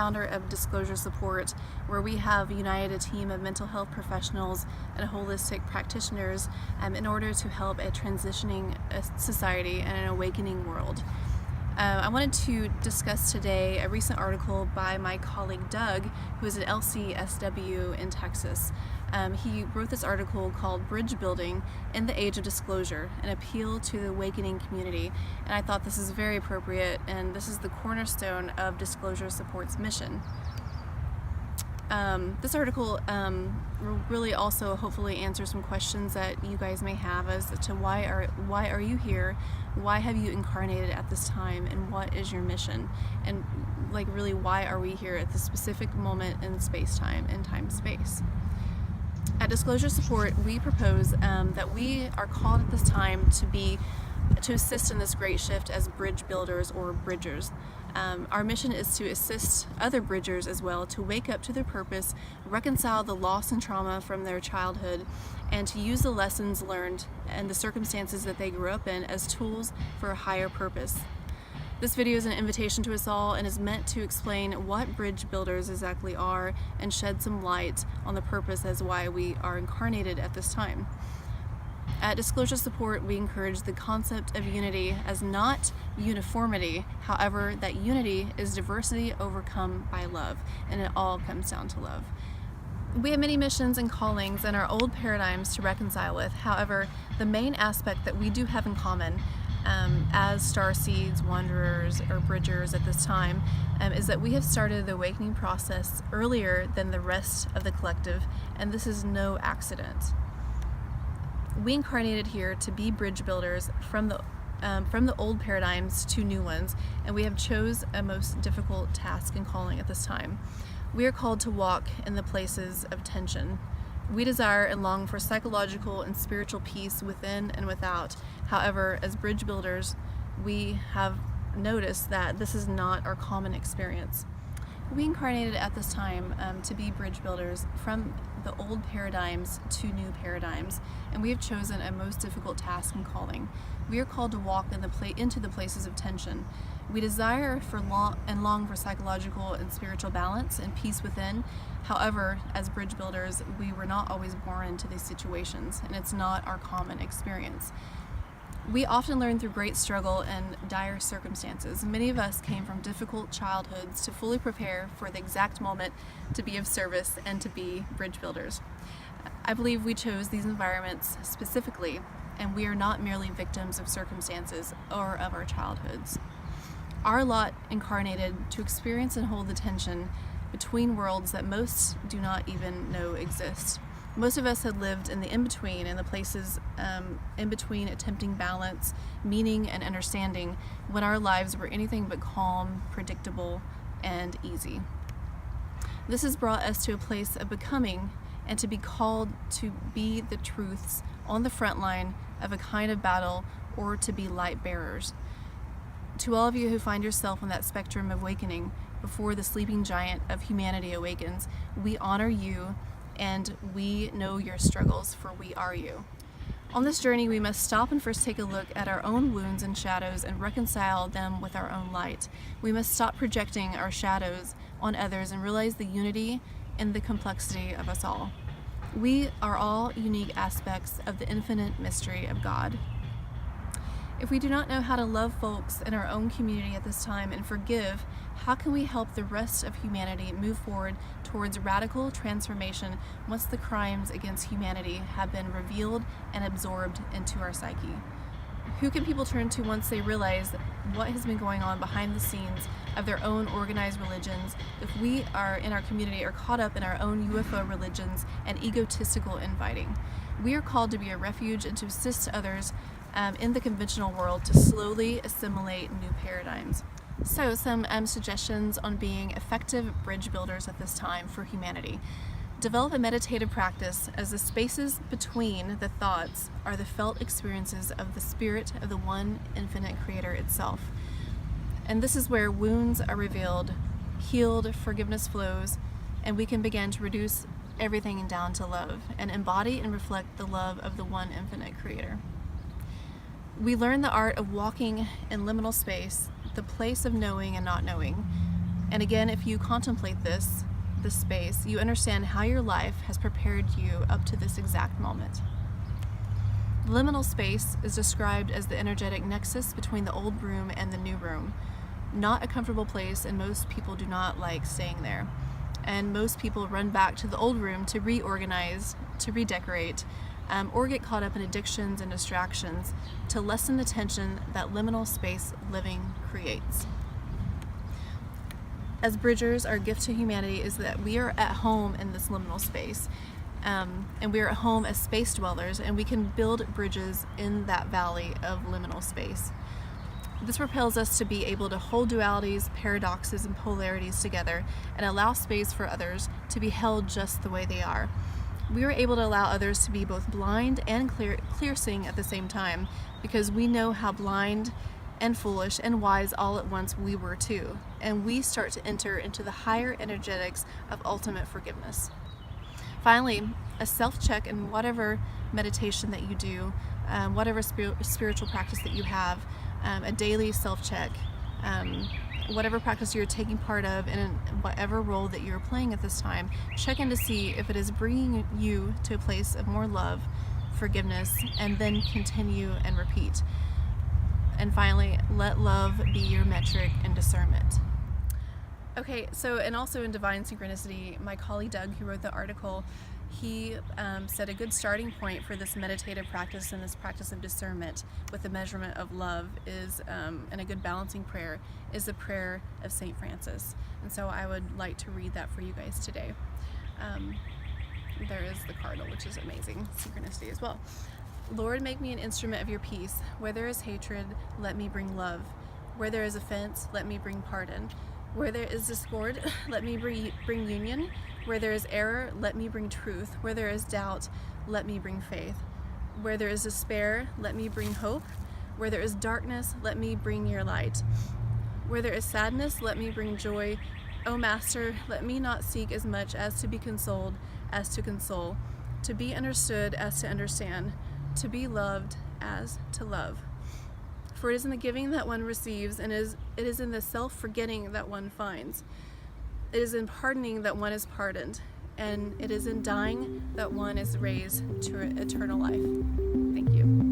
founder of Disclosure Support, where we have united a team of mental health professionals and holistic practitioners in order to help a transitioning society and an awakening world. I wanted to discuss today a recent article by my colleague Doug, who is at LCSW in Texas. He wrote this article called Bridge Building in the Age of Disclosure, an appeal to the awakening community. And I thought this is very appropriate, and this is the cornerstone of Disclosure Support's mission. This article will really also hopefully answer some questions that you guys may have as to why are you here, why have you incarnated at this time, and what is your mission, and like really why are we here at this specific moment in space-time and time-space. At Disclosure Support, we propose that we are called at this time to assist in this great shift as bridge builders or bridgers. Our mission is to assist other bridgers as well to wake up to their purpose, reconcile the loss and trauma from their childhood, and to use the lessons learned and the circumstances that they grew up in as tools for a higher purpose. This video is an invitation to us all and is meant to explain what bridge builders exactly are and shed some light on the purpose as why we are incarnated at this time. At Disclosure Support, we encourage the concept of unity as not uniformity, however, that unity is diversity overcome by love, and it all comes down to love. We have many missions and callings and our old paradigms to reconcile with. However, the main aspect that we do have in common as starseeds, wanderers, or bridgers at this time is that we have started the awakening process earlier than the rest of the collective, and this is no accident. We incarnated here to be bridge builders from the old paradigms to new ones, and we have chose a most difficult task and calling at this time. We are called to walk in the places of tension. We desire and long for psychological and spiritual peace within and without. However, as bridge builders, we have noticed that this is not our common experience. We incarnated at this time to be bridge builders from the old paradigms to new paradigms, and we have chosen a most difficult task and calling. We are called to walk into the places of tension. We desire and long for psychological and spiritual balance and peace within. However, as bridge builders, we were not always born into these situations, and it's not our common experience. We often learn through great struggle and dire circumstances. Many of us came from difficult childhoods to fully prepare for the exact moment to be of service and to be bridge builders. I believe we chose these environments specifically, and we are not merely victims of circumstances or of our childhoods. Our lot incarnated to experience and hold the tension between worlds that most do not even know exist. Most of us had lived in the in-between, in the places in between, attempting balance, meaning, and understanding when our lives were anything but calm, predictable, and easy. This has brought us to a place of becoming and to be called to be the truths on the front line of a kind of battle, or to be light bearers. To all of you who find yourself on that spectrum of awakening before the sleeping giant of humanity awakens, we honor you, and we know your struggles, for we are you. On this journey, we must stop and first take a look at our own wounds and shadows and reconcile them with our own light. We must stop projecting our shadows on others and realize the unity and the complexity of us all. We are all unique aspects of the infinite mystery of God. If we do not know how to love folks in our own community at this time and forgive, how can we help the rest of humanity move forward towards radical transformation once the crimes against humanity have been revealed and absorbed into our psyche? Who can people turn to once they realize what has been going on behind the scenes of their own organized religions if we are in our community are caught up in our own UFO religions and egotistical infighting? We are called to be a refuge and to assist others in the conventional world to slowly assimilate new paradigms. So some suggestions on being effective bridge builders at this time for humanity. Develop a meditative practice, as the spaces between the thoughts are the felt experiences of the spirit of the one infinite creator itself. And this is where wounds are revealed, healed, forgiveness flows, and we can begin to reduce everything down to love and embody and reflect the love of the one infinite creator. We learn the art of walking in liminal space, the place of knowing and not knowing. And again, if you contemplate this space, you understand how your life has prepared you up to this exact moment. Liminal space is described as the energetic nexus between the old room and the new room. Not a comfortable place, and most people do not like staying there. And most people run back to the old room to reorganize, to redecorate, or get caught up in addictions and distractions to lessen the tension that liminal space living creates. As Bridgers, our gift to humanity is that we are at home in this liminal space, and we are at home as space dwellers, and we can build bridges in that valley of liminal space. This propels us to be able to hold dualities, paradoxes, and polarities together and allow space for others to be held just the way they are. We are able to allow others to be both blind and clear-seeing at the same time, because we know how blind and foolish and wise all at once we were too, and we start to enter into the higher energetics of ultimate forgiveness. Finally, a self-check in whatever meditation that you do, whatever spiritual practice that you have, a daily self-check, whatever practice you're taking part of, and in whatever role that you're playing at this time, check in to see if it is bringing you to a place of more love, forgiveness, and then continue and repeat. And finally, let love be your metric and discernment. Okay, so, and also in Divine Synchronicity, my colleague Doug, who wrote the article, he said a good starting point for this meditative practice and this practice of discernment with the measurement of love is, and a good balancing prayer, is the prayer of St. Francis. And so I would like to read that for you guys today. There is the cardinal, which is amazing, synchronicity as well. Lord, make me an instrument of your peace. Where there is hatred, let me bring love. Where there is offense, let me bring pardon. Where there is discord, let me bring union. Where there is error, let me bring truth. Where there is doubt, let me bring faith. Where there is despair, let me bring hope. Where there is darkness, let me bring your light. Where there is sadness, let me bring joy. O Master, let me not seek as much as to be consoled as to console, to be understood as to understand, to be loved as to love. For it is in the giving that one receives, and it is in the self-forgetting that one finds. It is in pardoning that one is pardoned, and it is in dying that one is raised to eternal life. Thank you.